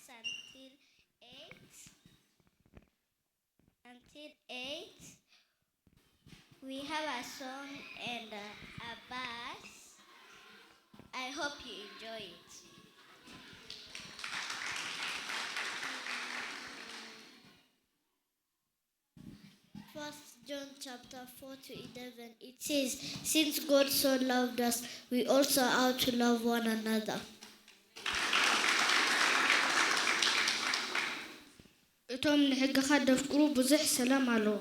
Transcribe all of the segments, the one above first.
class until 8. We have a song and a bass. I hope you enjoy it. First John chapter 4 to 11, it says, since God so loved us, we also ought to love one another. እቶም ንሕግኻ ደፍቅሩ ብዙሕ ሰላም ኣለዎ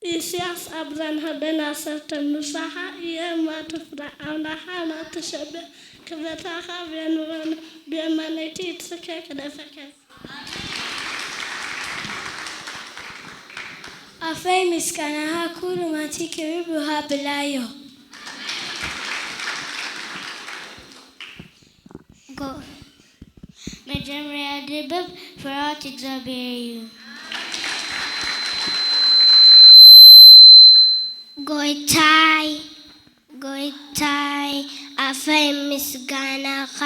ኢሳያስ አብዛን ሀበና ሰርተን ንሳኻ የማ ትፍራ አውናኻ ናትሸበ ክበታኻ ቢያኑረን ቢያማነቲ ትስከ ክደፈከ አፈይ ምስጋናሃ ኩሉ ማቲ ክብር ብሃ ብላዮ መጀመሪያ ድብብ ፍርሃት እግዚአብሔር እዩ ጎይታይ አፈይ ምስጋናኻ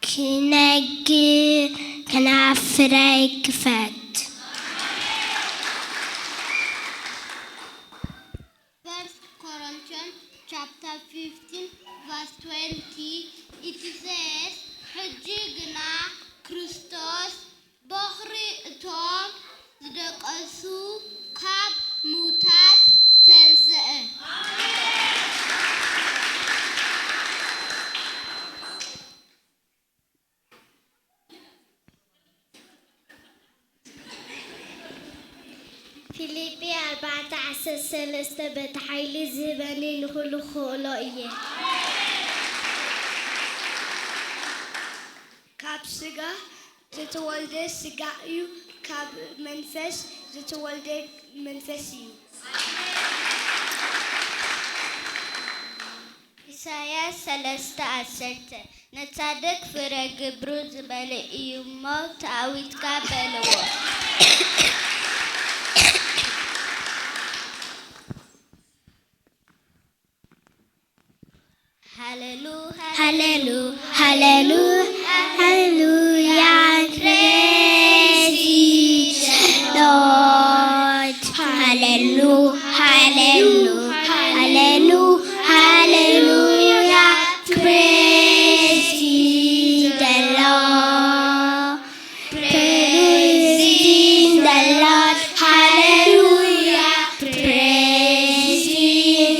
ክነግር ከናፍረይ ክፈት First Corinthians chapter 15 verse 20 it says ሕጅግና ክርስቶስ በኽሪ እቶም ዝደቀሱ ካብ ሙታት ተንስአ ፊልጵ 4:13 በተኃይሊ ዝህበኒ ንኹሉ ክእሎ እየ ካብ ስጋ ዝተወልደ ስጋ እዩ ካብ መንፈስ ዝተወልደ መንፈስ እዩ ኢሳያስ 3:10 ነጻድቅ ፍረ ግብሩ ዝበለ እዩ እሞ ታዊትካ በልዎ Hallelujah, praise the Lord. Hallelujah, praise the Lord. Praise the Lord. Hallelujah, praise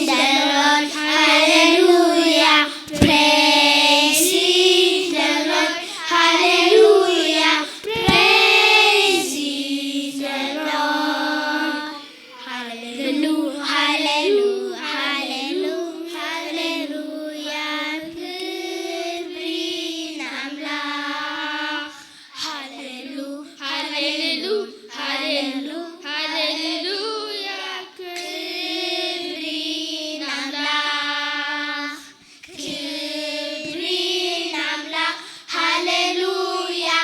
the Lord. Hallelujah, praise the Lord. Hallelujah, praise the Lord. Hallelujah, hallelujah, ክብሪን አምላክ Hallelujah, ክብሪን አምላክ Hallelujah,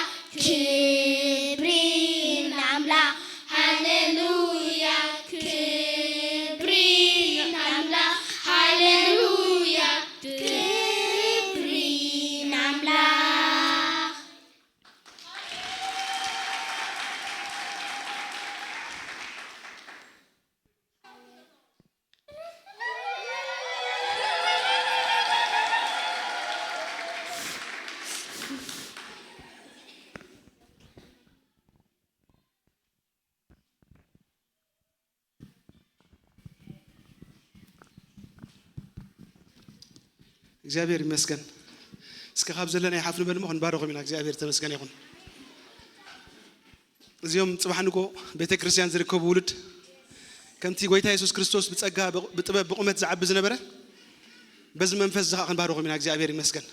ክብሪን አምላክ Hallelujah, ክብሪን አምላክ Hallelujah, ክብሪን አምላክ እግዚአብሔር ይመስገን እስከ ካብ ዘለና ይሓፍኑ በልሞ ክንባረኹም ኢና እግዚአብሔር ተመስገን ይኹን እዚኦም ጽባሕንጎ ቤተክርስቲያን ዝርከቡ ውሉድ ከምቲ ጎይታ ኢየሱስ ክርስቶስ ብጸጋ ብጥበብ ብቁመት ዝዓቢ ዝነበረ በዚ መንፈስ ዝኻ ክንባረኹም ኢና እግዚአብሔር ይመስገን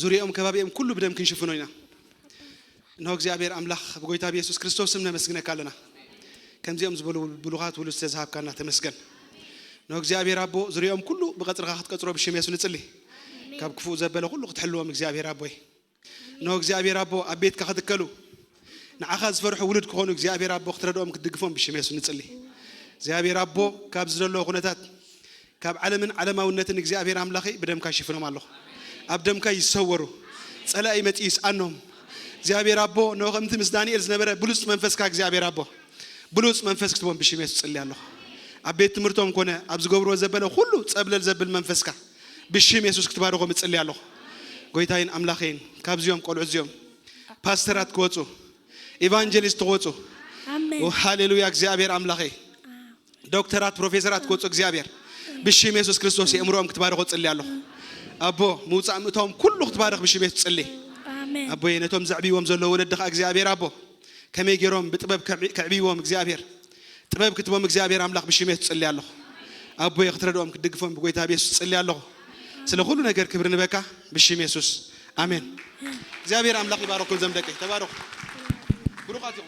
ዙርያኦም ከባቢኦም ኩሉ ብደም ክንሽፍኖ ኢና እነሆ እግዚአብሔር አምላኽ በጎይታ ኢየሱስ ክርስቶስ ስም ነመስግነካ ኣለና ከምዚኦም ዝበሉ ብሉኻት ውሉድ ዝተዝሃብካና ተመስገን ነው እግዚአብሔር አቦ ዙሪያም ሁሉ በቀጥርካ ከተቀጥሮ ብሽም ኢየሱስ ንጽሊ ካብ ክፉ ዘበለ ሁሉ ክትሕልዎም እግዚአብሔር አቦይ ነው እግዚአብሔር አቦ አቤትካ ከተከሉ ንዓኻ ዝፈርሑ ውሉድ ክኾኑ እግዚአብሔር አቦ ክትረዶም ክትድግፎም ብሽም ኢየሱስ ንጽሊ እግዚአብሔር አቦ ካብ ዝደሎ ኩነታት ካብ ዓለምን ዓለማውነትን እግዚአብሔር አምላኺ በደምካ ይሽፍኖም አለሁ ኣብ ደምካ ይሰወሩ ጸላኢ መጽይስ አኖም እግዚአብሔር አቦ ነው ከምቲ ምስ ዳንኤል ዝነበረ ብሉጽ መንፈስካ እግዚአብሔር አቦ ብሉጽ መንፈስ ክትቦም ብሽም ኢየሱስ ጸልያለሁ ኣብ ቤት ትምህርቶም ኮነ ኣብ ዝገብርዎ ዘበለ ሁሉ ጸብለል ዘብል መንፈስካ ብሽም ኢየሱስ ክትባረኾም ጸልያለሁ ጎይታይን አምላኺን ካብዚዮም ቆልዑ እዚዮም ፓስተራት ክወጹ ኢቫንጀሊስት ክወጹ አሜን ሃሌሉያ እግዚአብሔር አምላኺ ዶክተራት ፕሮፌሰራት ክወጹ እግዚአብሔር ብሽም ኢየሱስ ክርስቶስ የእምሮም ክትባረኾ ጸልያለሁ አቦ ሙጻእ ምእቶም ኩሉ ክትባረኽ ብሽም ኢየሱስ ጸልይ አሜን አቦ የነቶም ዘዕቢዎም ዘሎ ወለድኻ እግዚአብሔር አቦ ከመይ ገይሮም ብጥበብ ከዕቢዎም እግዚአብሔር ጥበብ ክትቦም እግዚአብሔር አምላኽ ብሽም ኢየሱስ ጸልያለሁ አቦ የኽትረዶም ክትድግፎም በጎይታ ኢየሱስ ጸልያለሁ ስለ ሁሉ ነገር ክብር ንበካ ብሽም ኢየሱስ አሜን እግዚአብሔር አምላኽ ይባረክኩም ዘምደቀ ተባረኩ ብሩኻት